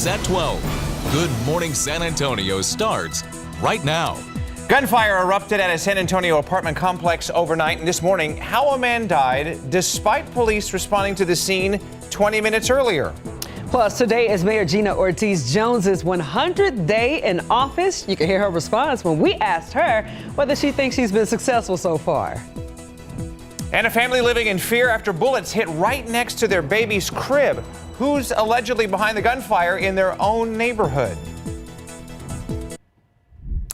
KSAT 12. Good Morning San Antonio starts right now. Gunfire erupted at a San Antonio apartment complex overnight, and this morning, how a man died despite police responding to the scene 20 minutes earlier. Plus, today is Mayor Gina Ortiz Jones's 100th day in office. You can hear her response when we asked her whether she thinks she's been successful so far. And a family living in fear after bullets hit right next to their baby's crib. Who's allegedly behind the gunfire in their own neighborhood?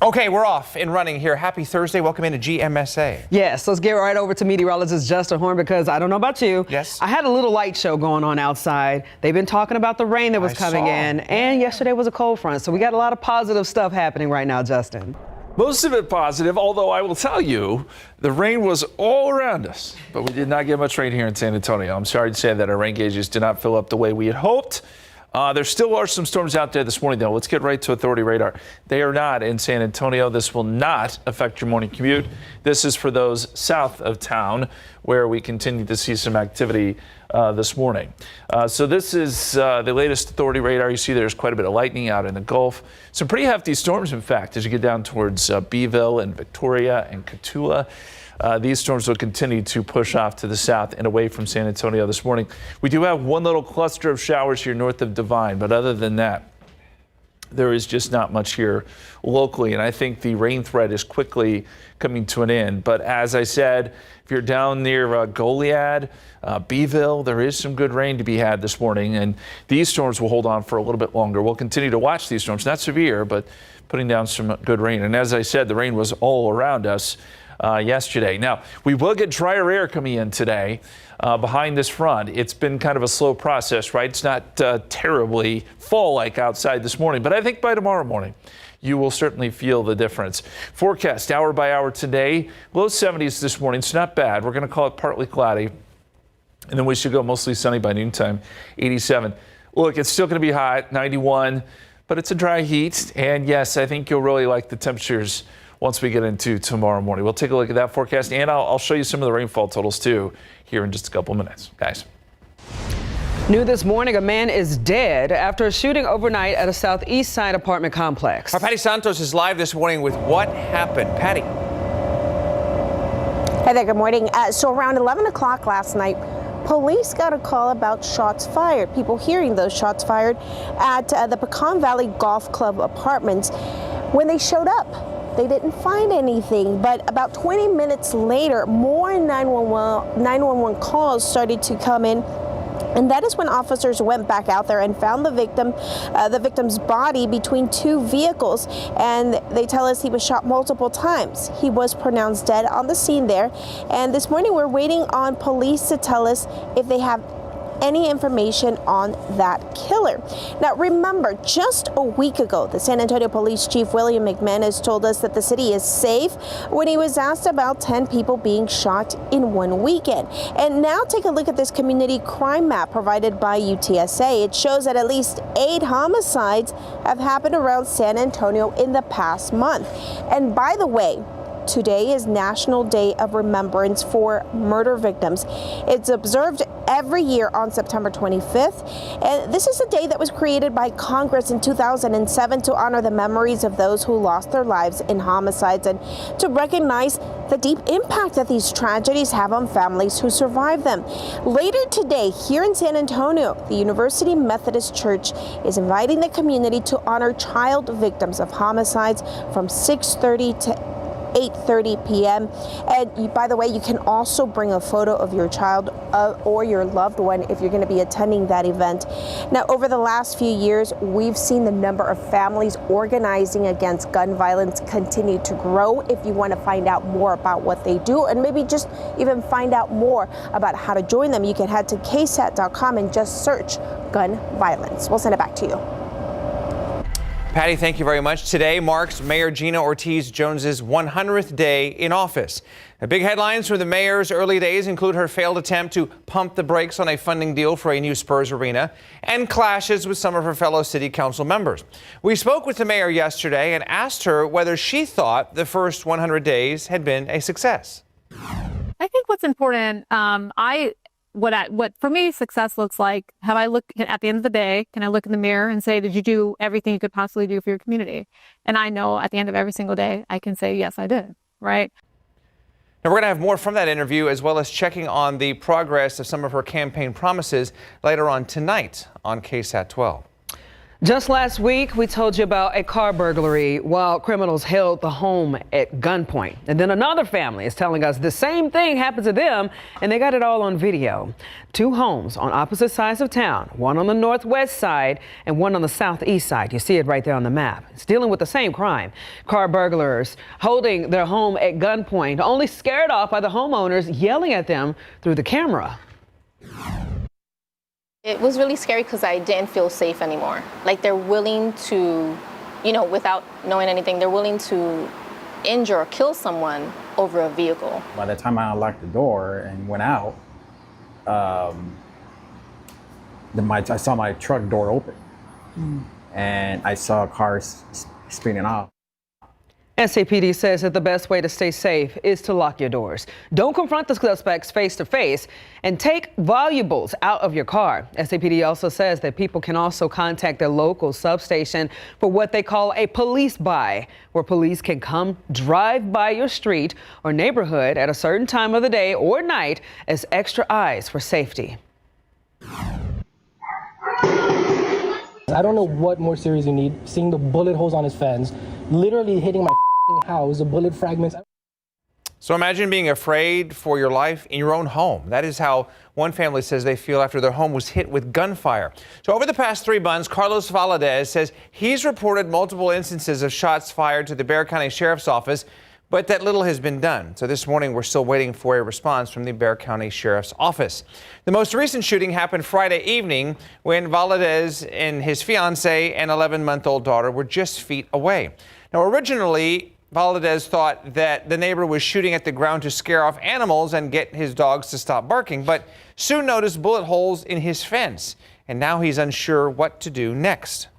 Okay, we're off and running here. Happy Thursday. Welcome into GMSA. Yes, let's get right over to meteorologist Justin Horn, because I don't know about you. Yes. I had a little light show going on outside. They've been talking about the rain that was coming in, and yesterday was a cold front. So we got a lot of positive stuff happening right now, Justin. Most of it positive, although I will tell you, the rain was all around us, but we did not get much rain here in San Antonio. I'm sorry to say that our rain gauges did not fill up the way we had hoped. There still are some storms out there this morning, though. Let's get right to Authority radar. They are not in San Antonio. This will not affect your morning commute. This is for those south of town, where we continue to see some activity this morning. So this is the latest Authority radar. You see there's quite a bit of lightning out in the Gulf. Some pretty hefty storms, in fact, as you get down towards Beeville and Victoria and Cotulla. These storms will continue to push off to the south and away from San Antonio this morning. We do have one little cluster of showers here north of Divine, but other than that, there is just not much here locally, and I think the rain threat is quickly coming to an end. But as I said, if you're down near Goliad, Beeville, there is some good rain to be had this morning, and these storms will hold on for a little bit longer. We'll continue to watch these storms, not severe, but putting down some good rain. And as I said, the rain was all around us yesterday. Now, we will get drier air coming in today behind this front. It's been kind of a slow process, right? It's not terribly fall-like outside this morning, but I think by tomorrow morning, you will certainly feel the difference. Forecast hour by hour today, low 70s this morning. It's not bad. We're going to call it partly cloudy, and then we should go mostly sunny by noontime, 87. Look, it's still going to be hot, 91, but it's a dry heat. And yes, I think you'll really like the temperatures once we get into tomorrow morning. We'll take a look at that forecast, and I'll show you some of the rainfall totals too here in just a couple minutes, guys. New this morning, a man is dead after a shooting overnight at a southeast side apartment complex. Our Patty Santos is live this morning with what happened. Patty. Hey there, good morning. So around 11 o'clock last night, police got a call about shots fired. People hearing those shots fired at the Pecan Valley Golf Club apartments. When they showed up, they didn't find anything, but about 20 minutes later, more 911 calls started to come in. And that is when officers went back out there and found the victim's body between two vehicles. And they tell us he was shot multiple times. He was pronounced dead on the scene there. And this morning we're waiting on police to tell us if they have any information on that killer. Now remember, just a week ago, the San Antonio Police Chief William McManus told us that the city is safe when he was asked about 10 people being shot in one weekend. And now take a look at this community crime map provided by UTSA. It shows that at least 8 homicides have happened around San Antonio in the past month. And by the way, today is National Day of Remembrance for Murder Victims. It's observed every year on September 25th. And this is a day that was created by Congress in 2007 to honor the memories of those who lost their lives in homicides and to recognize the deep impact that these tragedies have on families who survive them. Later today, here in San Antonio, the University Methodist Church is inviting the community to honor child victims of homicides from 6:30 to 8:30 p.m. And by the way, you can also bring a photo of your child or your loved one if you're going to be attending that event. Now, over the last few years, we've seen the number of families organizing against gun violence continue to grow. If you want to find out more about what they do and maybe just even find out more about how to join them, you can head to KSAT.com and just search gun violence. We'll send it back to you. Patty, thank you very much. Today marks Mayor Gina Ortiz Jones's 100th day in office. The big headlines from the mayor's early days include her failed attempt to pump the brakes on a funding deal for a new Spurs arena and clashes with some of her fellow city council members. We spoke with the mayor yesterday and asked her whether she thought the first 100 days had been a success. I think what's important, I what for me success looks like. Have I looked at the end of the day, can I look in the mirror and say, did you do everything you could possibly do for your community? And I know at the end of every single day, I can say, yes, I did, right? Now, we're going to have more from that interview, as well as checking on the progress of some of her campaign promises later on tonight on KSAT 12. Just last week, we told you about a car burglary while criminals held the home at gunpoint. And then another family is telling us the same thing happened to them, and they got it all on video. 2 homes on opposite sides of town, one on the northwest side and one on the southeast side. You see it right there on the map. It's dealing with the same crime. Car burglars holding their home at gunpoint, only scared off by the homeowners yelling at them through the camera. It was really scary because I didn't feel safe anymore. Like, they're willing to, without knowing anything, they're willing to injure or kill someone over a vehicle. By the time I unlocked the door and went out, I saw my truck door open, and I saw cars speeding off. SAPD says that the best way to stay safe is to lock your doors. Don't confront the suspects face to face, and take valuables out of your car. SAPD also says that people can also contact their local substation for what they call a police buy, where police can come drive by your street or neighborhood at a certain time of the day or night as extra eyes for safety. I don't know what more serious you need. Seeing the bullet holes on his fence, literally hitting my house, the bullet fragments. So imagine being afraid for your life in your own home. That is how one family says they feel after their home was hit with gunfire. So over the past 3 months, Carlos Valadez says he's reported multiple instances of shots fired to the Bexar County Sheriff's Office, but that little has been done. So this morning, we're still waiting for a response from the Bexar County Sheriff's Office. The most recent shooting happened Friday evening when Valadez and his fiancée and 11-month-old daughter were just feet away. Now, originally, Valadez thought that the neighbor was shooting at the ground to scare off animals and get his dogs to stop barking, but soon noticed bullet holes in his fence. And now he's unsure what to do next.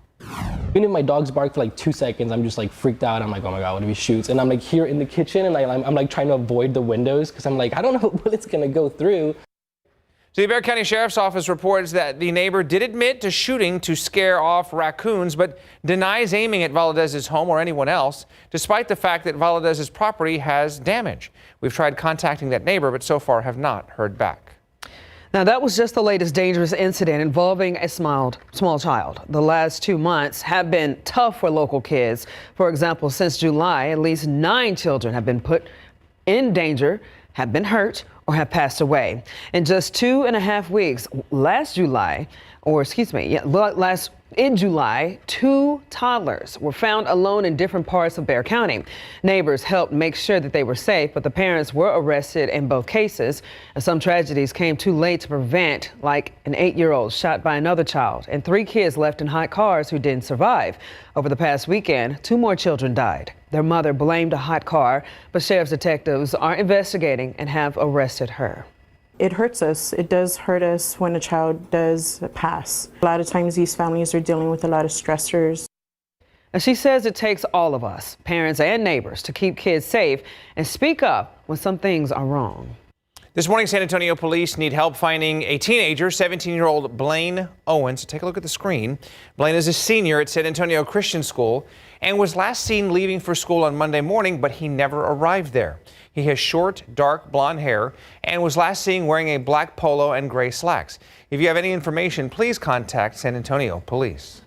Even if my dogs bark for like 2 seconds, I'm just like freaked out. I'm like, oh my God, what if he shoots? And I'm like here in the kitchen, and I'm like trying to avoid the windows because I'm like, I don't know what bullet's gonna go through. So the Bexar County Sheriff's Office reports that the neighbor did admit to shooting to scare off raccoons, but denies aiming at Valadez's home or anyone else, despite the fact that Valadez's property has damage. We've tried contacting that neighbor, but so far have not heard back. Now, that was just the latest dangerous incident involving a small child. The last 2 months have been tough for local kids. For example, since July, at least 9 children have been put in danger, have been hurt, or have passed away. In just 2.5 weeks, in July, 2 toddlers were found alone in different parts of Bexar County. Neighbors helped make sure that they were safe, but the parents were arrested in both cases. And some tragedies came too late to prevent, like an 8-year-old shot by another child and 3 kids left in hot cars who didn't survive. Over the past weekend, 2 more children died. Their mother blamed a hot car, but sheriff's detectives are investigating and have arrested her. It hurts us. It does hurt us when a child does pass. A lot of times these families are dealing with a lot of stressors. And she says it takes all of us, parents and neighbors, to keep kids safe and speak up when some things are wrong. This morning, San Antonio police need help finding a teenager, 17-year-old Blaine Owens. So take a look at the screen. Blaine is a senior at San Antonio Christian School and was last seen leaving for school on Monday morning, but he never arrived there. He has short, dark blonde hair and was last seen wearing a black polo and gray slacks. If you have any information, please contact San Antonio Police.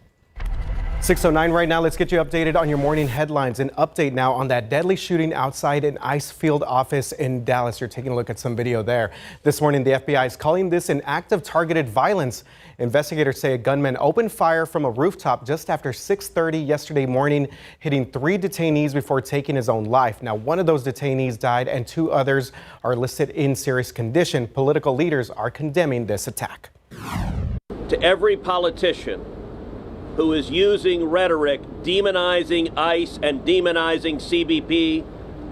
6:09 right now. Let's get you updated on your morning headlines. An update now on that deadly shooting outside an ICE field office in Dallas. You're taking a look at some video there. This morning, the FBI is calling this an act of targeted violence. Investigators say a gunman opened fire from a rooftop just after 6:30 yesterday morning, hitting 3 detainees before taking his own life. Now, one of those detainees died and 2 others are listed in serious condition. Political leaders are condemning this attack. To every politician who is using rhetoric demonizing ICE and demonizing CBP,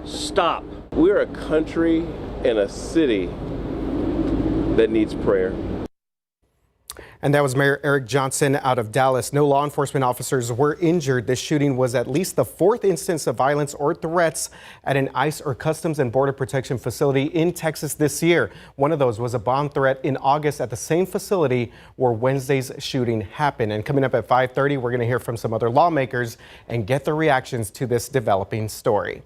stop. We're a country and a city that needs prayer. And that was Mayor Eric Johnson out of Dallas. No law enforcement officers were injured. This shooting was at least the fourth instance of violence or threats at an ICE or Customs and Border Protection facility in Texas this year. One of those was a bomb threat in August at the same facility where Wednesday's shooting happened. And coming up at 5:30, we're going to hear from some other lawmakers and get their reactions to this developing story.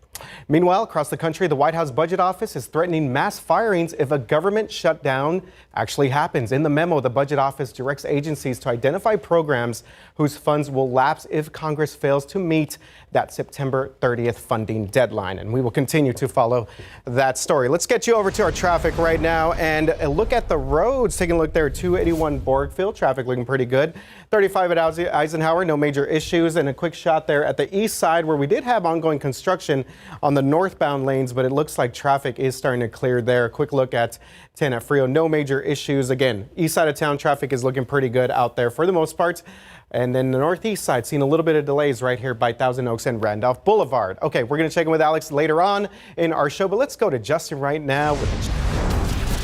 Meanwhile, across the country, the White House Budget Office is threatening mass firings if a government shutdown actually happens. In the memo, the Budget Office directs agencies to identify programs whose funds will lapse if Congress fails to meet that September 30th funding deadline. And we will continue to follow that story. Let's get you over to our traffic right now and look at the roads. Taking a look there, 281 Borgfield, traffic looking pretty good. 35 at Eisenhower, no major issues. And a quick shot there at the east side where we did have ongoing construction on the northbound lanes, but it looks like traffic is starting to clear there. A quick look at 10 at Frio, no major issues. Again, east side of town traffic is looking pretty good out there for the most part. And then the northeast side, seeing a little bit of delays right here by Thousand Oaks and Randolph Boulevard. Okay, we're going to check in with Alex later on in our show, but let's go to Justin right now with the...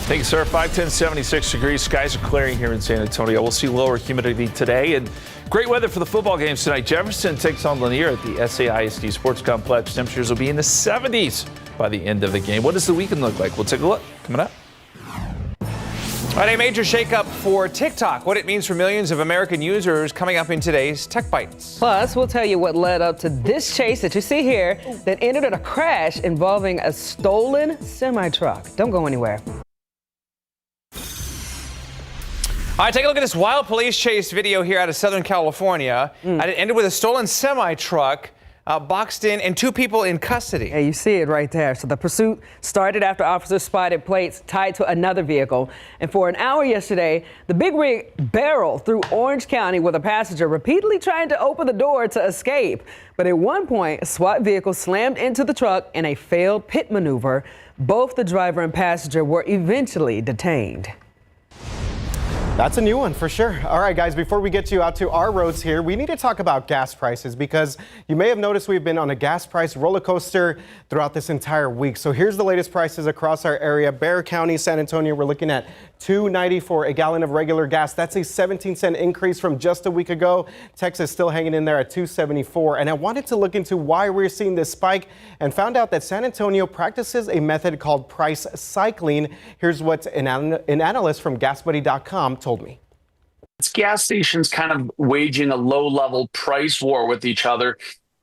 Thank you, sir. 510, 76 degrees. Skies are clearing here in San Antonio. We'll see lower humidity today and great weather for the football games tonight. Jefferson takes on Lanier at the SAISD Sports Complex. Temperatures will be in the 70s by the end of the game. What does the weekend look like? We'll take a look coming up. All right, a major shakeup for TikTok, what it means for millions of American users coming up in today's Tech Bites. Plus, we'll tell you what led up to this chase that you see here that ended in a crash involving a stolen semi-truck. Don't go anywhere. All right, take a look at this wild police chase video here out of Southern California. It ended with a stolen semi-truck boxed in and two people in custody. Yeah, you see it right there. So the pursuit started after officers spotted plates tied to another vehicle. And for an hour yesterday, the big rig barreled through Orange County with a passenger repeatedly trying to open the door to escape. But at one point, a SWAT vehicle slammed into the truck in a failed pit maneuver. Both the driver and passenger were eventually detained. That's a new one for sure. All right, guys, before we get you out to our roads here, we need to talk about gas prices because you may have noticed we've been on a gas price roller coaster throughout this entire week. So here's the latest prices across our area. Bexar County, San Antonio, we're looking at $2.94 a gallon of regular gas. That's a 17-cent increase from just a week ago. Texas still hanging in there at $2.74. And I wanted to look into why we're seeing this spike and found out that San Antonio practices a method called price cycling. Here's what an analyst from GasBuddy.com told me. It's gas stations kind of waging a low-level price war with each other.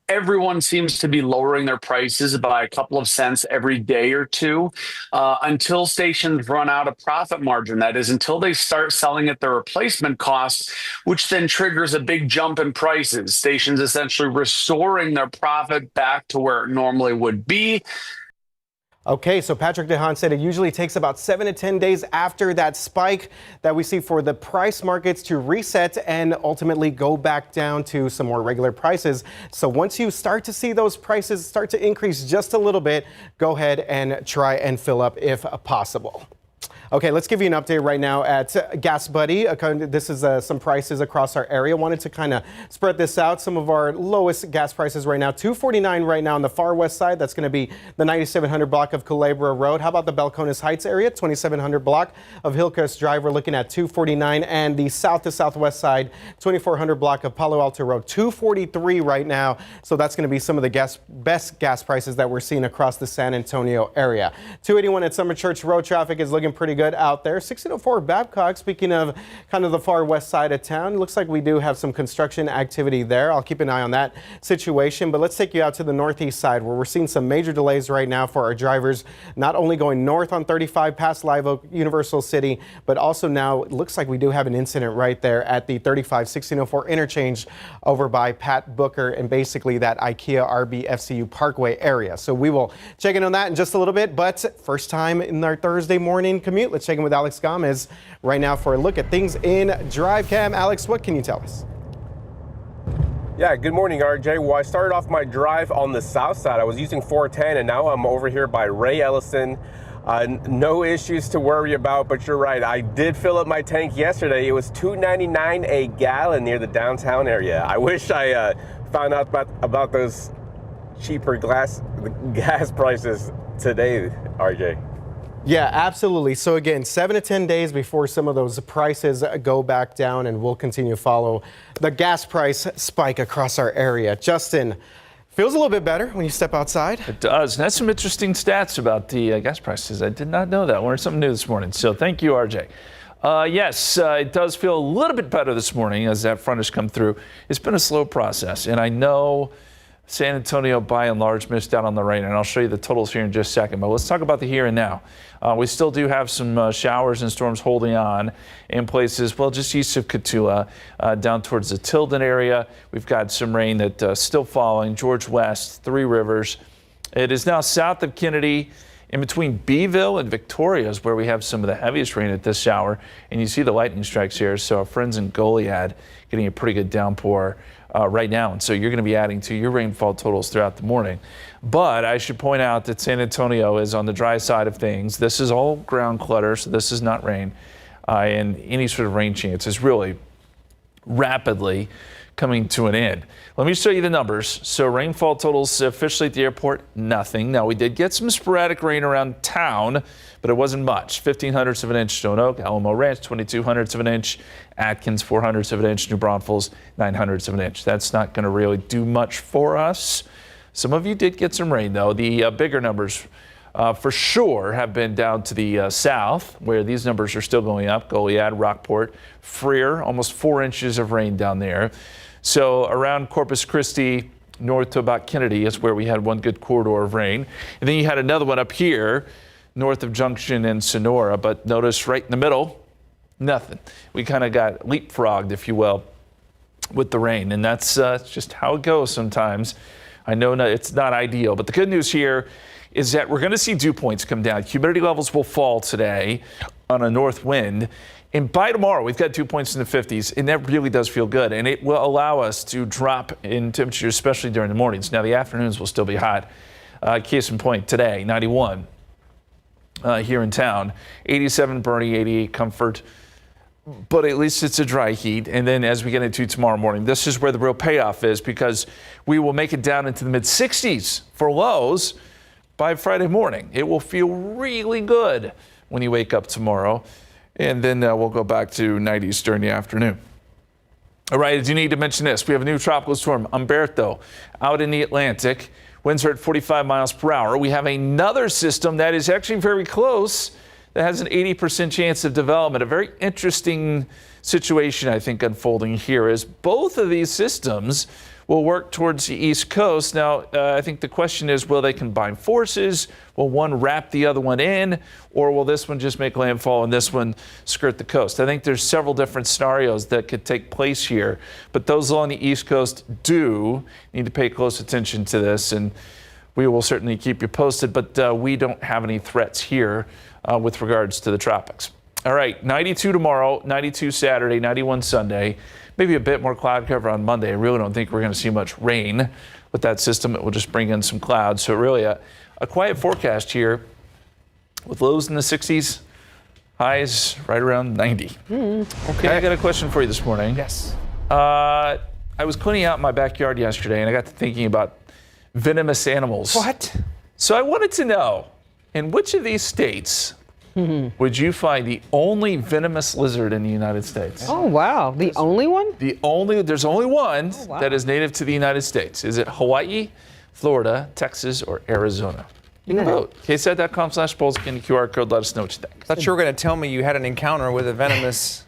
Everyone seems to be lowering their prices by a couple of cents every day or two until stations run out of profit margin. That is, until they start selling at their replacement costs, which then triggers a big jump in prices. Stations essentially restoring their profit back to where it normally would be. Okay, so Patrick DeHaan said it usually takes about 7 to 10 days after that spike that we see for the price markets to reset and ultimately go back down to some more regular prices. So once you start to see those prices start to increase just a little bit, go ahead and try and fill up if possible. Okay, let's give you an update right now at Gas Buddy. This is some prices across our area. Wanted to kind of spread this out. Some of our lowest gas prices right now, $2.49 right now on the far west side. That's going to be the 9700 block of Culebra Road. How about the Balcones Heights area? 2700 block of Hillcrest Drive. We're looking at $2.49, and the south to southwest side, 2400 block of Palo Alto Road, $2.43 right now. So that's going to be some of the best gas prices that we're seeing across the San Antonio area. 281 at Summer Church Road. Traffic is looking pretty good out there. 1604 Babcock, speaking of kind of the far west side of town, looks like we do have some construction activity there. I'll keep an eye on that situation, but let's take you out to the northeast side where we're seeing some major delays right now for our drivers, not only going north on 35 past Live Oak, Universal City, but also now it looks like we do have an incident right there at the 35-1604 interchange over by Pat Booker and basically that IKEA RB FCU Parkway area. So we will check in on that in just a little bit, but first time in our Thursday morning commute, let's check in with Alex Gomez right now for a look at things in Drive Cam. Alex, what can you tell us? Yeah, good morning, RJ. Well, I started off my drive on the south side. I was using 410, and now I'm over here by Ray Ellison. No issues to worry about, but you're right. I did fill up my tank yesterday. It was $2.99 a gallon near the downtown area. I wish I found out about those cheaper gas prices today, RJ. Yeah, absolutely. So again, 7 to 10 days before some of those prices go back down, and we'll continue to follow the gas price spike across our area. Justin, feels a little bit better when you step outside. It does. And that's some interesting stats about the gas prices. I did not know that. Learned something new this morning. So thank you, RJ. Yes, it does feel a little bit better this morning as that front has come through. It's been a slow process, and I know San Antonio, by and large, missed out on the rain, and I'll show you the totals here in just a second. But let's talk about the here and now. We still do have some showers and storms holding on in places, well, just east of Cotulla, down towards the Tilden area. We've got some rain that's still falling. George West, Three Rivers. It is now south of Kennedy, in between Beeville and Victoria is where we have some of the heaviest rain at this hour. And you see the lightning strikes here. So our friends in Goliad getting a pretty good downpour right now. And so you're going to be adding to your rainfall totals throughout the morning. But I should point out that San Antonio is on the dry side of things. This is all ground clutter, so this is not rain. And any sort of rain chance is really rapidly coming to an end. Let me show you the numbers. So rainfall totals officially at the airport, nothing. Now we did get some sporadic rain around town, but it wasn't much. 0.15 of an inch, Stone Oak, Alamo Ranch, 0.22 of an inch, Atkins, 0.04 of an inch, New Braunfels, 0.09 of an inch. That's not going to really do much for us. Some of you did get some rain though. The bigger numbers for sure have been down to the south, where these numbers are still going up. Goliad, Rockport, Freer, almost 4 inches of rain down there. So around Corpus Christi, north to about Kennedy is where we had one good corridor of rain. And then you had another one up here, north of Junction and Sonora. But notice right in the middle, nothing. We kind of got leapfrogged, if you will, with the rain. And that's just how it goes sometimes. I know it's not ideal, but the good news here is that we're going to see dew points come down. Humidity levels will fall today on a north wind. And by tomorrow, we've got dew points in the 50s, and that really does feel good. And it will allow us to drop in temperature, especially during the mornings. Now, the afternoons will still be hot. Case in point, today, 91 here in town, 87 Bernie, 88 Comfort. But at least it's a dry heat. And then as we get into tomorrow morning, this is where the real payoff is, because we will make it down into the mid-60s for lows by Friday morning. It will feel really good when you wake up tomorrow. And then we'll go back to 90s during the afternoon. All right, I do need to mention this. We have a new tropical storm, Umberto, out in the Atlantic. Winds are at 45 miles per hour. We have another system that is actually very close that has an 80% chance of development. A very interesting situation, I think, unfolding here is both of these systems will work towards the East Coast. Now, I think the question is, will they combine forces? Will one wrap the other one in? Or will this one just make landfall and this one skirt the coast? I think there's several different scenarios that could take place here. But those along the East Coast do need to pay close attention to this. And we will certainly keep you posted. But we don't have any threats here with regards to the tropics. All right, 92 tomorrow, 92 Saturday, 91 Sunday. Maybe a bit more cloud cover on Monday. I really don't think we're going to see much rain with that system. It will just bring in some clouds. So really a quiet forecast here with lows in the 60s, highs right around 90. Okay, I got a question for you this morning. Yes. I was cleaning out my backyard yesterday, and I got to thinking about venomous animals. What? So I wanted to know, in which of these states would you find the only venomous lizard in the United States? Oh, wow. The only one? There's only one that is native to the United States. Is it Hawaii, Florida, Texas, or Arizona? You can vote. KSAT.com/polls. Scan the QR code. Let us know what you think. I thought you were going to tell me you had an encounter with a venomous...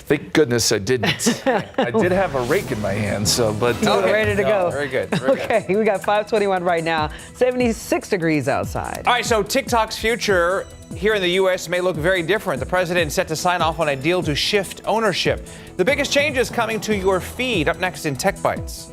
Thank goodness I didn't. I did have a rake in my hand, but ready to go. Very good. Okay, we got 521 right now, 76 degrees outside. All right, so TikTok's future here in the U.S. may look very different. The president is set to sign off on a deal to shift ownership. The biggest changes coming to your feed. Up next in Tech Bites.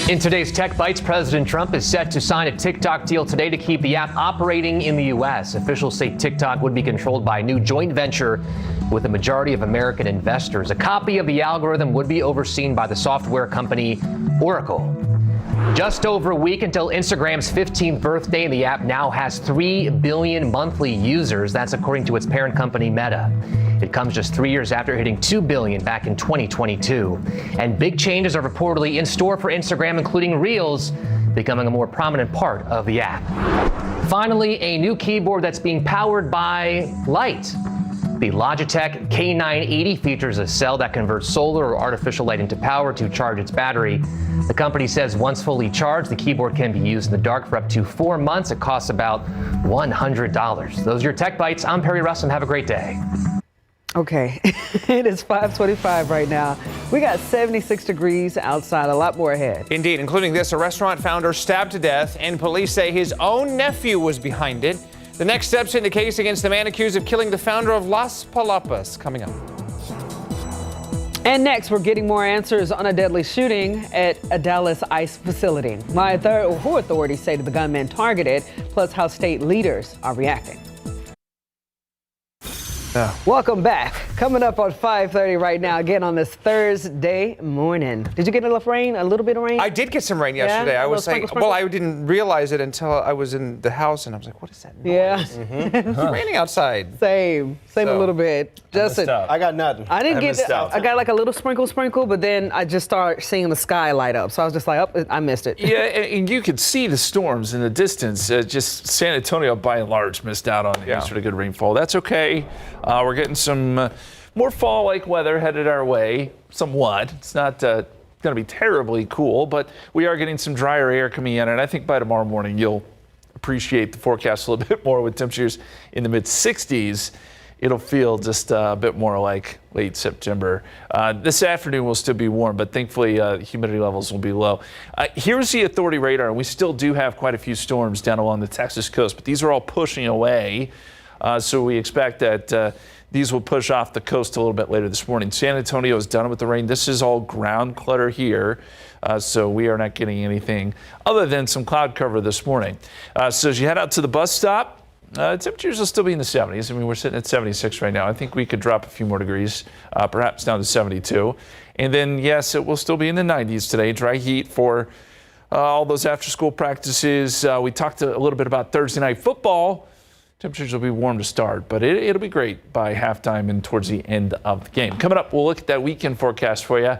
In today's Tech Bites, President Trump is set to sign a TikTok deal today to keep the app operating in the U.S. Officials say TikTok would be controlled by a new joint venture with a majority of American investors. A copy of the algorithm would be overseen by the software company Oracle. Just over a week until Instagram's 15th birthday, the app now has 3 billion monthly users. That's according to its parent company, Meta. It comes just 3 years after hitting 2 billion back in 2022. And big changes are reportedly in store for Instagram, including Reels becoming a more prominent part of the app. Finally, a new keyboard that's being powered by light. The Logitech K980 features a cell that converts solar or artificial light into power to charge its battery. The company says once fully charged, the keyboard can be used in the dark for up to 4 months. It costs about $100. Those are your Tech Bites. I'm Perry Russell. Have a great day. Okay, it is 5:25 right now. We got 76 degrees outside, a lot more ahead. Indeed, including this, a restaurant founder stabbed to death, and police say his own nephew was behind it. The next steps in the case against the man accused of killing the founder of Las Palapas coming up. And next, we're getting more answers on a deadly shooting at a Dallas ICE facility. Who authorities say that the gunman targeted, plus how state leaders are reacting. Welcome back. Coming up on 5:30 right now, again on this Thursday morning. Did you get enough rain? A little bit of rain? I did get some rain yesterday. I was saying, well, I didn't realize it until I was in the house, and I was like, what is that noise? Yeah. It's raining outside. Same a little bit. Justin, I got nothing. I didn't get I got like a little sprinkle, but then I just started seeing the sky light up. So I was just like, oh, I missed it. Yeah, and you could see the storms in the distance. Just San Antonio, by and large, missed out on any sort of good rainfall. That's okay. We're getting some more fall-like weather headed our way, somewhat. It's not going to be terribly cool, but we are getting some drier air coming in, and I think by tomorrow morning you'll appreciate the forecast a little bit more with temperatures in the mid-60s. It'll feel just a bit more like late September. This afternoon will still be warm, but thankfully humidity levels will be low. Here's the authority radar, and we still do have quite a few storms down along the Texas coast, but these are all pushing away. So we expect that these will push off the coast a little bit later this morning. San Antonio is done with the rain. This is all ground clutter here. So we are not getting anything other than some cloud cover this morning. So as you head out to the bus stop, temperatures will still be in the 70s. I mean, we're sitting at 76 right now. I think we could drop a few more degrees, perhaps down to 72. And then, yes, it will still be in the 90s today. Dry heat for all those after-school practices. We talked a little bit about Thursday night football. Temperatures will be warm to start, but it'll be great by halftime and towards the end of the game. Coming up, we'll look at that weekend forecast for you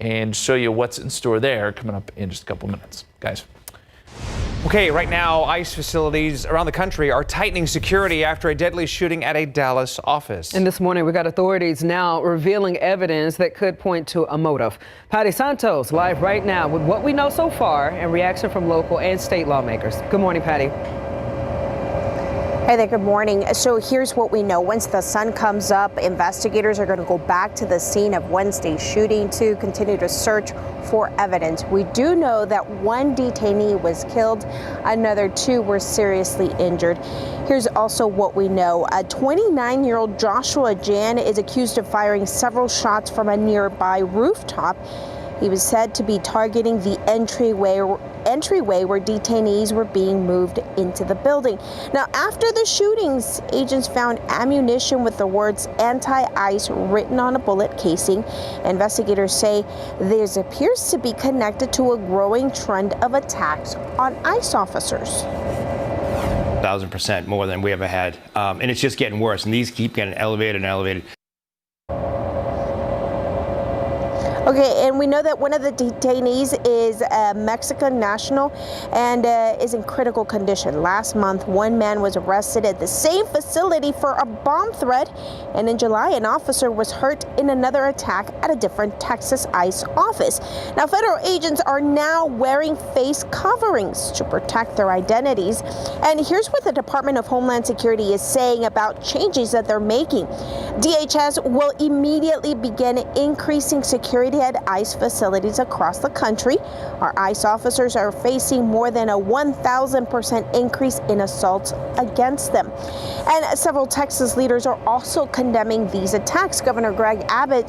and show you what's in store there coming up in just a couple minutes. Guys. Okay, right now, ICE facilities around the country are tightening security after a deadly shooting at a Dallas office. And this morning, we got authorities now revealing evidence that could point to a motive. Patty Santos live right now with what we know so far and reaction from local and state lawmakers. Good morning, Patty. Hey there, good morning. So here's what we know. Once the sun comes up, investigators are going to go back to the scene of Wednesday's shooting to continue to search for evidence. We do know that one detainee was killed. Another 2 were seriously injured. Here's also what we know. A 29-year-old Joshua Jan is accused of firing several shots from a nearby rooftop. He was said to be targeting the entryway where detainees were being moved into the building. Now, after the shootings, agents found ammunition with the words anti-ICE written on a bullet casing. Investigators say this appears to be connected to a growing trend of attacks on ICE officers. 1,000% more than we ever had. And it's just getting worse, and these keep getting elevated and elevated. Okay, and we know that one of the detainees is a Mexican national and is in critical condition. Last month, one man was arrested at the same facility for a bomb threat, and in July, an officer was hurt in another attack at a different Texas ICE office. Now, federal agents are now wearing face coverings to protect their identities, and here's what the Department of Homeland Security is saying about changes that they're making. DHS will immediately begin increasing security at ICE facilities across the country. Our ICE officers are facing more than a 1,000% increase in assaults against them. And several Texas leaders are also condemning these attacks. Governor Greg Abbott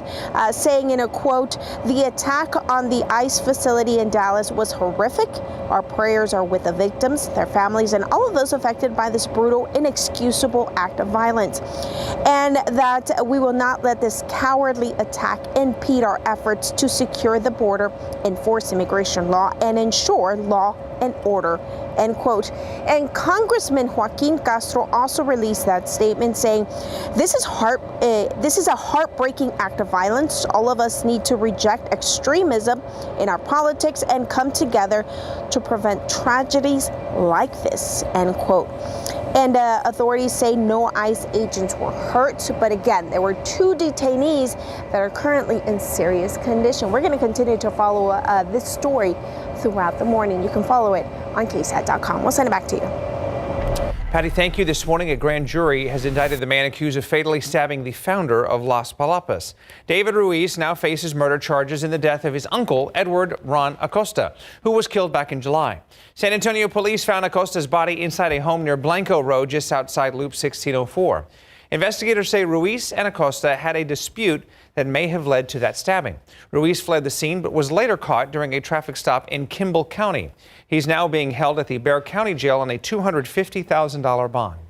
saying in a quote, "The attack on the ICE facility in Dallas was horrific. Our prayers are with the victims, their families, and all of those affected by this brutal, inexcusable act of violence. And that we will not let this cowardly attack impede our efforts efforts to secure the border, enforce immigration law, and ensure law and order, end quote. And Congressman Joaquin Castro also released that statement saying, this is a heartbreaking act of violence. All of us need to reject extremism in our politics and come together to prevent tragedies like this, end quote. And authorities say no ICE agents were hurt, but again, there were 2 detainees that are currently in serious condition. We're going to continue to follow this story throughout the morning. You can follow it on KSAT.com. We'll send it back to you. Patty, thank you. This morning, a grand jury has indicted the man accused of fatally stabbing the founder of Las Palapas. David Ruiz now faces murder charges in the death of his uncle, Edward Ron Acosta, who was killed back in July. San Antonio police found Acosta's body inside a home near Blanco Road, just outside Loop 1604. Investigators say Ruiz and Acosta had a dispute that may have led to that stabbing. Ruiz fled the scene but was later caught during a traffic stop in Kimball County. He's now being held at the Bexar County Jail on a $250,000 bond.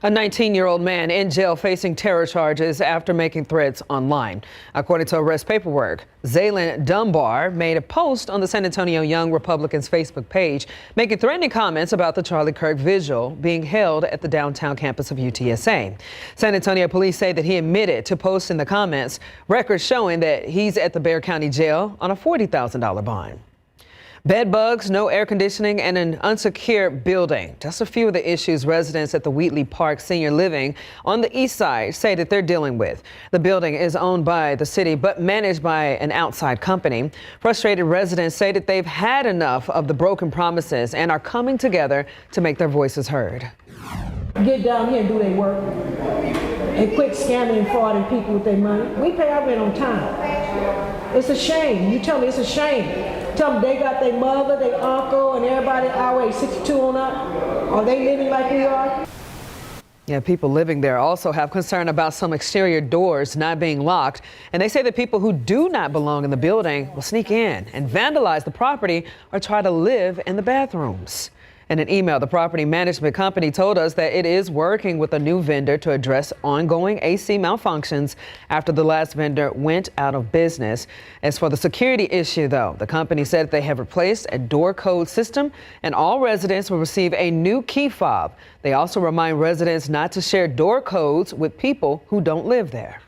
A 19-year-old man in jail facing terror charges after making threats online. According to arrest paperwork, Zaylen Dunbar made a post on the San Antonio Young Republicans Facebook page, making threatening comments about the Charlie Kirk vigil being held at the downtown campus of UTSA. San Antonio police say that he admitted to posting the comments, records showing that he's at the Bexar County Jail on a $40,000 bond. Bed bugs, no air conditioning, and an unsecured building. Just a few of the issues residents at the Wheatley Park Senior Living on the east side say that they're dealing with. The building is owned by the city but managed by an outside company. Frustrated residents say that they've had enough of the broken promises and are coming together to make their voices heard. Get down here and do their work and quit scamming and frauding people with their money. We pay our rent on time. It's a shame. You tell me it's a shame. Tell them they got their mother, their uncle, and everybody our age 62 on up. Are they living like we are? Yeah, people living there also have concern about some exterior doors not being locked. And they say that people who do not belong in the building will sneak in and vandalize the property or try to live in the bathrooms. In an email, the property management company told us that it is working with a new vendor to address ongoing AC malfunctions after the last vendor went out of business. As for the security issue, though, the company said they have replaced a door code system and all residents will receive a new key fob. They also remind residents not to share door codes with people who don't live there.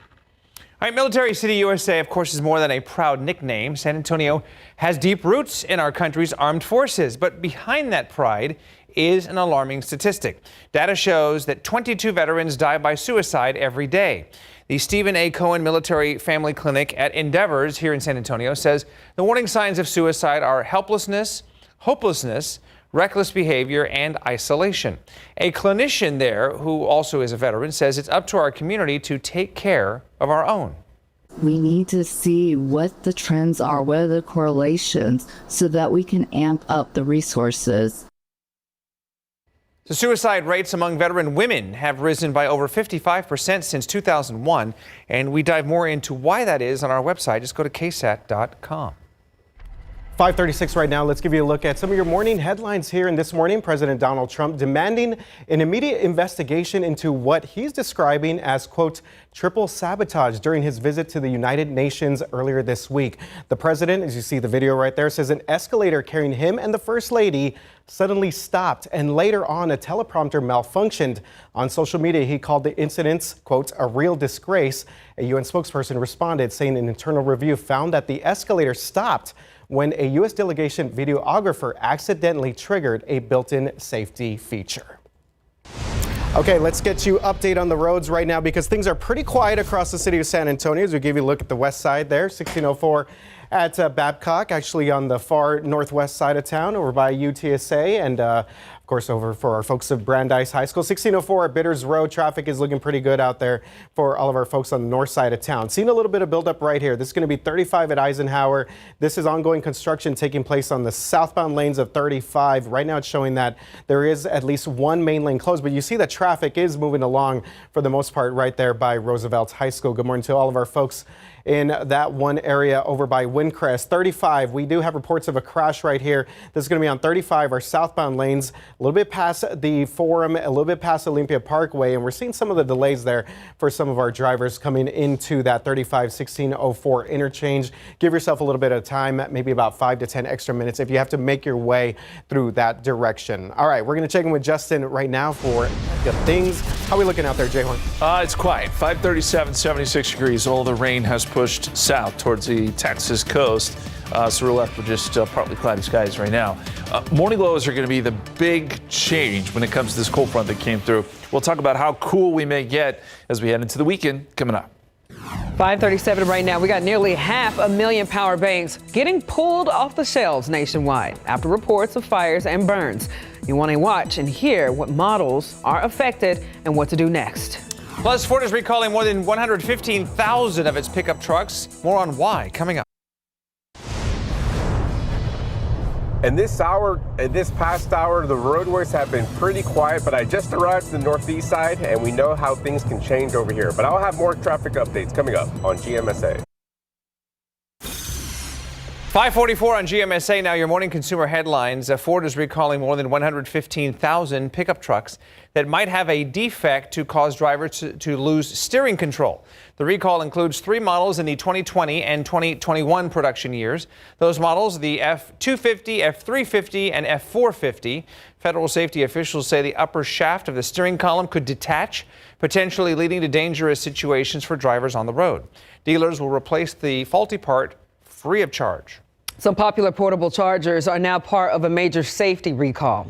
All right, Military City, USA, of course, is more than a proud nickname. San Antonio has deep roots in our country's armed forces, but behind that pride is an alarming statistic. Data shows that 22 veterans die by suicide every day. The Stephen A. Cohen Military Family Clinic at Endeavors here in San Antonio says the warning signs of suicide are helplessness, hopelessness, reckless behavior, and isolation. A clinician there, who also is a veteran, says it's up to our community to take care of our own. We need to see what the trends are, what are the correlations, so that we can amp up the resources. The suicide rates among veteran women have risen by over 55% since 2001, and we dive more into why that is on our website. Just go to KSAT.com. 5:36 right now. Let's give you a look at some of your morning headlines here. And this morning, President Donald Trump demanding an immediate investigation into what he's describing as, quote, triple sabotage during his visit to the United Nations earlier this week. The president, as you see the video right there, says an escalator carrying him and the First Lady suddenly stopped, and later on a teleprompter malfunctioned. On social media, he called the incidents, quote, a real disgrace. A UN spokesperson responded saying an internal review found that the escalator stopped when a U.S. delegation videographer accidentally triggered a built-in safety feature. Okay, let's get you update on the roads right now because things are pretty quiet across the city of San Antonio. As we give you a look at the west side there, 1604 at Babcock, actually on the far northwest side of town over by UTSA, and of course over for our folks of Brandeis High School. 1604 at Bitters Road, traffic is looking pretty good out there for all of our folks on the north side of town. Seeing a little bit of buildup right here. This is going to be 35 at Eisenhower. This is ongoing construction taking place on the southbound lanes of 35. Right now it's showing that there is at least one main lane closed, but you see that traffic is moving along for the most part right there by Roosevelt High School. Good morning to all of our folks in that one area over by Windcrest. 35, we do have reports of a crash right here. This is going to be on 35, our southbound lanes little bit past the Forum, a little bit past Olympia Parkway, and we're seeing some of the delays there for some of our drivers coming into that 35-1604 interchange. Give yourself a little bit of time, maybe about 5 to 10 extra minutes if you have to make your way through that direction. All right, we're going to check in with Justin right now for the things. How are we looking out there, Jayhorn? It's quiet. 537, 76 degrees. All the rain has pushed south towards the Texas coast. So we're left with just partly cloudy skies right now. Morning lows are going to be the big change when it comes to this cold front that came through. We'll talk about how cool we may get as we head into the weekend coming up. 537 right now. We got nearly 500,000 power banks getting pulled off the shelves nationwide after reports of fires and burns. You want to watch and hear what models are affected and what to do next. Plus, Ford is recalling more than 115,000 of its pickup trucks. More on why coming up. And this past hour, the roadways have been pretty quiet, but I just arrived to the northeast side and we know how things can change over here. But I'll have more traffic updates coming up on GMSA. 544 on GMSA now, your morning consumer headlines. Ford is recalling more than 115,000 pickup trucks that might have a defect to cause drivers to lose steering control. The recall includes 3 models in the 2020 and 2021 production years. Those models, the F250, F350, and F450. Federal safety officials say the upper shaft of the steering column could detach, potentially leading to dangerous situations for drivers on the road. Dealers will replace the faulty part free of charge. Some popular portable chargers are now part of a major safety recall.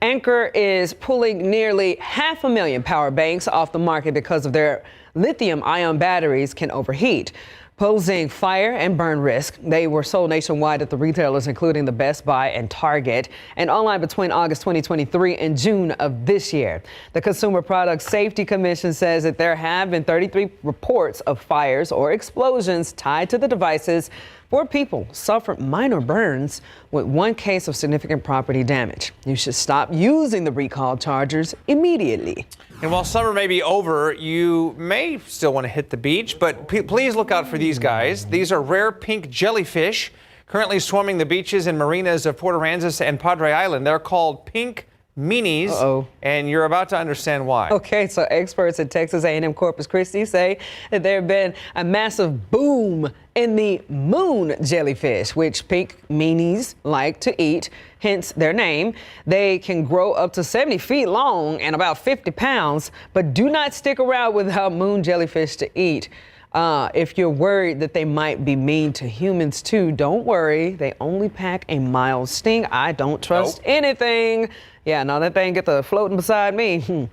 Anker is pulling nearly 500,000 power banks off the market because of their lithium-ion batteries can overheat, posing fire and burn risk. They were sold nationwide at the retailers, including the Best Buy and Target, and online between August 2023 and June of this year. The Consumer Product Safety Commission says that there have been 33 reports of fires or explosions tied to the devices. 4 people suffered minor burns, with 1 case of significant property damage. You should stop using the recalled chargers immediately. And while summer may be over, you may still want to hit the beach, but please look out for these guys. These are rare pink jellyfish currently swarming the beaches and marinas of Port Aransas and Padre Island. They're called pink meanies, and you're about to understand why. Okay, so experts at Texas A&M Corpus Christi say that there have been a massive boom in the moon jellyfish, which pink meanies like to eat, hence their name. They can grow up to 70 feet long and about 50 pounds, but do not stick around without moon jellyfish to eat. If you're worried that they might be mean to humans too, don't worry. They only pack a mild sting. I don't trust anything. Yeah, no, that thing get to floating beside me.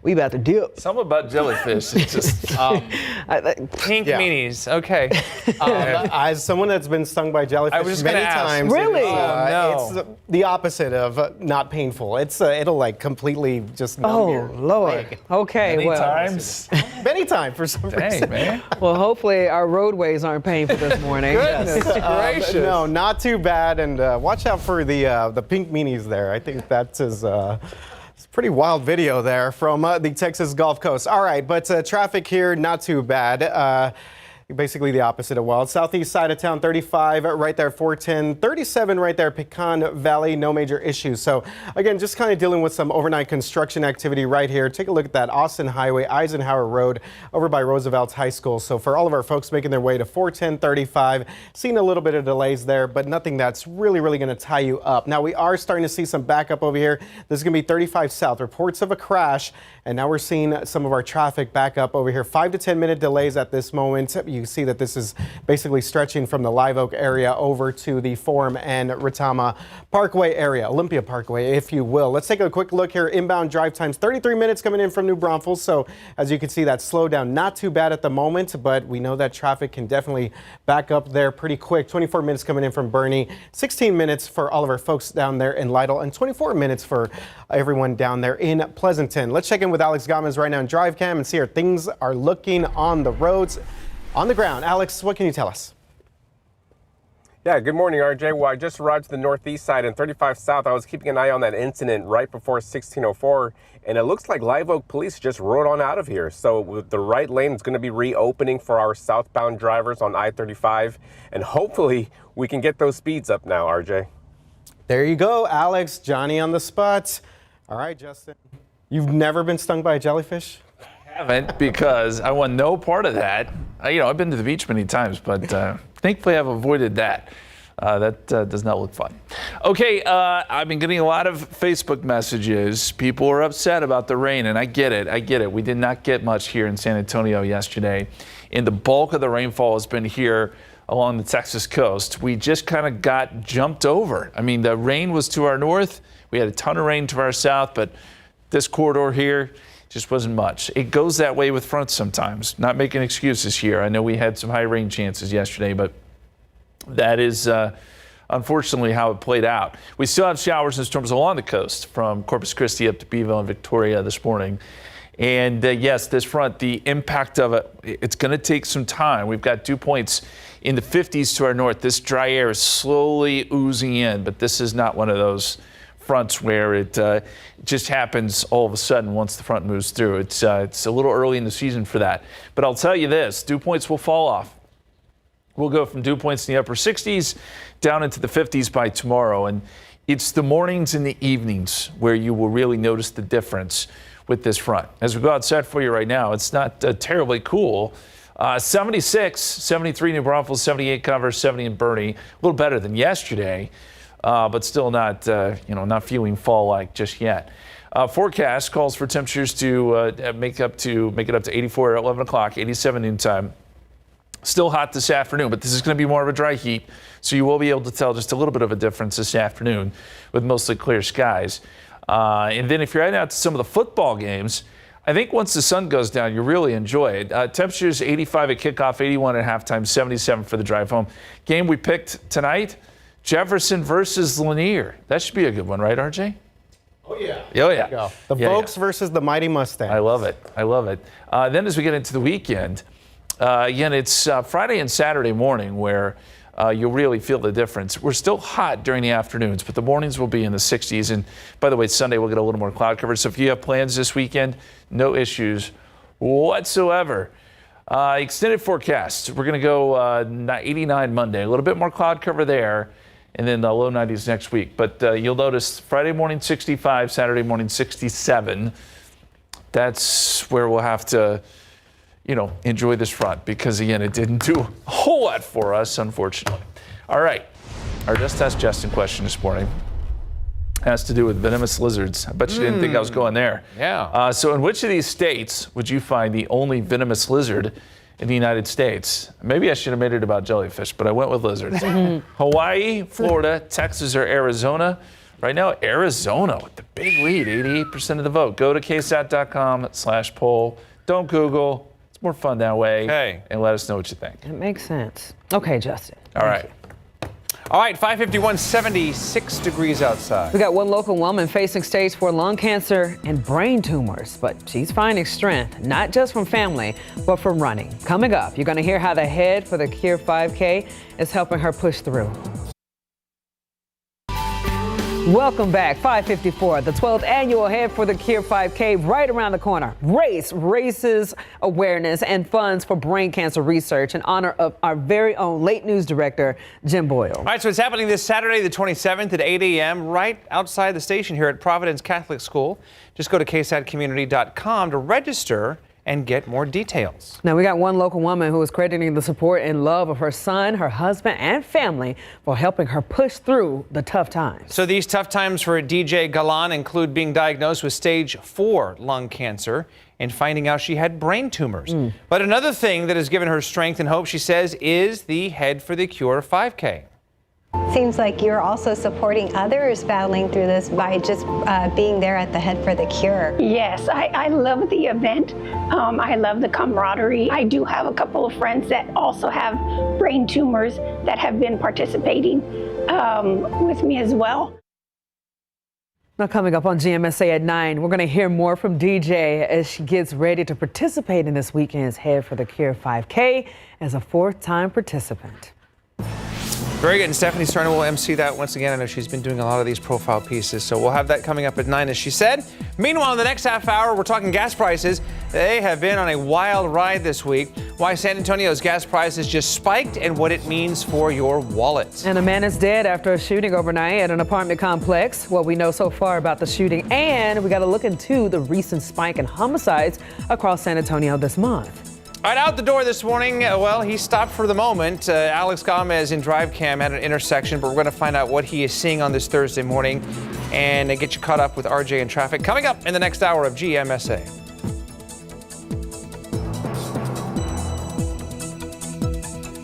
We about to dip. Something about jellyfish. It's just pink meanies. Okay. As someone that's been stung by jellyfish many times, really? It's the opposite of not painful. It'll like completely just numb your Lord. leg. Okay, Many times. Many times for some reason. Man. Well, hopefully our roadways aren't painful this morning. Goodness gracious. No, not too bad. And watch out for the pink meanies there. I think that's it's a pretty wild video there from the Texas Gulf Coast. All right, but traffic here, not too bad. Basically the opposite of wild. Southeast side of town, 35 right there, 410, 37 right there, Pecan Valley, no major issues. So again, just kind of dealing with some overnight construction activity right here. Take a look at that Austin Highway, Eisenhower Road over by Roosevelt High School. So for all of our folks making their way to 410, 35, seeing a little bit of delays there, but nothing that's really going to tie you up. Now we are starting to see some backup over here. This is going to be 35 south, reports of a crash. And now we're seeing some of our traffic back up over here. 5 to 10 minute delays at this moment. You see that this is basically stretching from the Live Oak area over to the Forum and Retama Parkway area, Olympia Parkway, if you will. Let's take a quick look here. Inbound drive times, 33 minutes coming in from New Braunfels. So as you can see, that slowdown, not too bad at the moment, but we know that traffic can definitely back up there pretty quick. 24 minutes coming in from Bernie, 16 minutes for all of our folks down there in Lytle, and 24 minutes for everyone down there in Pleasanton. Let's check in with Alex Gomez right now in Drive Cam and see how things are looking on the roads. On the ground, Alex, what can you tell us? Yeah, good morning, RJ. Well, I just arrived to the northeast side in 35 South. I was keeping an eye on that incident right before 1604, and it looks like Live Oak Police just rode on out of here. So the right lane is going to be reopening for our southbound drivers on I-35, and hopefully we can get those speeds up now, RJ. There you go, Alex, Johnny on the spot. All right, Justin. You've never been stung by a jellyfish? I haven't, because I want no part of that. I've been to the beach many times, but thankfully I've avoided that. That does not look fun. Okay, I've been getting a lot of Facebook messages. People are upset about the rain, and I get it. We did not get much here in San Antonio yesterday, and the bulk of the rainfall has been here along the Texas coast. We just kind of got jumped over. I mean, the rain was to our north. We had a ton of rain to our south, but this corridor here just wasn't much. It goes that way with fronts sometimes. Not making excuses here. I know we had some high rain chances yesterday, but that is unfortunately how it played out. We still have showers and storms along the coast from Corpus Christi up to Beeville and Victoria this morning. And yes, this front, the impact of it's going to take some time. We've got dew points in the 50s to our north. This dry air is slowly oozing in, but this is not one of those fronts where it just happens all of a sudden once the front moves through. It's a little early in the season for that. But I'll tell you this, dew points will fall off. We'll go from dew points in the upper 60s down into the 50s by tomorrow. And it's the mornings and the evenings where you will really notice the difference with this front. As we go outside for you right now, it's not terribly cool. 76, 73 New Braunfels, 78 Converse, 70 in Bernie. A little better than yesterday, but still not, not feeling fall-like just yet. Forecast calls for temperatures to make it up to 84 at 11 o'clock, 87 noontime. Still hot this afternoon, but this is going to be more of a dry heat, so you will be able to tell just a little bit of a difference this afternoon with mostly clear skies. And then if you're heading out to some of the football games, I think once the sun goes down, you really enjoy it. Temperatures 85 at kickoff, 81 at halftime, 77 for the drive home. Game we picked tonight, Jefferson versus Lanier. That should be a good one, right, RJ? Oh, yeah. Oh, yeah. The Folks versus the Mighty Mustangs. I love it. Then as we get into the weekend, again, it's Friday and Saturday morning where you'll really feel the difference. We're still hot during the afternoons, but the mornings will be in the 60s. And by the way, Sunday we'll get a little more cloud cover. So if you have plans this weekend, no issues whatsoever. Extended forecast. We're going to go 89 Monday. A little bit more cloud cover there, and then the low 90s next week. But you'll notice Friday morning 65, Saturday morning 67. That's where we'll have to enjoy this front because, again, it didn't do a whole lot for us, unfortunately. All right. Our Just Ask Justin question this morning has to do with venomous lizards. I bet you didn't think I was going there. Yeah. So in which of these states would you find the only venomous lizard in the United States? Maybe I should have made it about jellyfish, but I went with lizards. Hawaii, Florida, Texas, or Arizona? Right now, Arizona with the big lead, 88% of the vote. Go to ksat.com/poll. Don't Google. More fun that way. Okay. And let us know what you think. It makes sense. Okay, Justin. All right. All right, 551, 76 degrees outside. We got one local woman facing stage 4 lung cancer and brain tumors, but she's finding strength, not just from family, but from running. Coming up, you're going to hear how the Head for the Cure 5K is helping her push through. Welcome back. 554, the 12th annual Head for the Cure 5K right around the corner. Races, awareness, and funds for brain cancer research in honor of our very own late news director, Jim Boyle. All right, so it's happening this Saturday, the 27th at 8 a.m. right outside the station here at Providence Catholic School. Just go to ksatcommunity.com to register and get more details. Now, we got one local woman who is crediting the support and love of her son, her husband, and family for helping her push through the tough times. So these tough times for DJ Galan include being diagnosed with stage 4 lung cancer and finding out she had brain tumors. But another thing that has given her strength and hope, she says, is the Head for the Cure 5K. Seems like you're also supporting others battling through this by just being there at the Head for the Cure. Yes, I love the event. I love the camaraderie. I do have a couple of friends that also have brain tumors that have been participating with me as well. Now, coming up on GMSA at 9, we're going to hear more from DJ as she gets ready to participate in this weekend's Head for the Cure 5K as a 4th-time participant. Very good. And Stephanie Starner will MC that once again. I know she's been doing a lot of these profile pieces, so we'll have that coming up at 9, as she said. Meanwhile, in the next half hour, we're talking gas prices. They have been on a wild ride this week. why San Antonio's gas prices just spiked and what it means for your wallet. And a man is dead after a shooting overnight at an apartment complex. What we know so far about the shooting, and we got to look into the recent spike in homicides across San Antonio this month. All right, out the door this morning, well, he stopped for the moment. Alex Gomez in drive cam at an intersection, but we're going to find out what he is seeing on this Thursday morning and get you caught up with RJ in traffic coming up in the next hour of GMSA.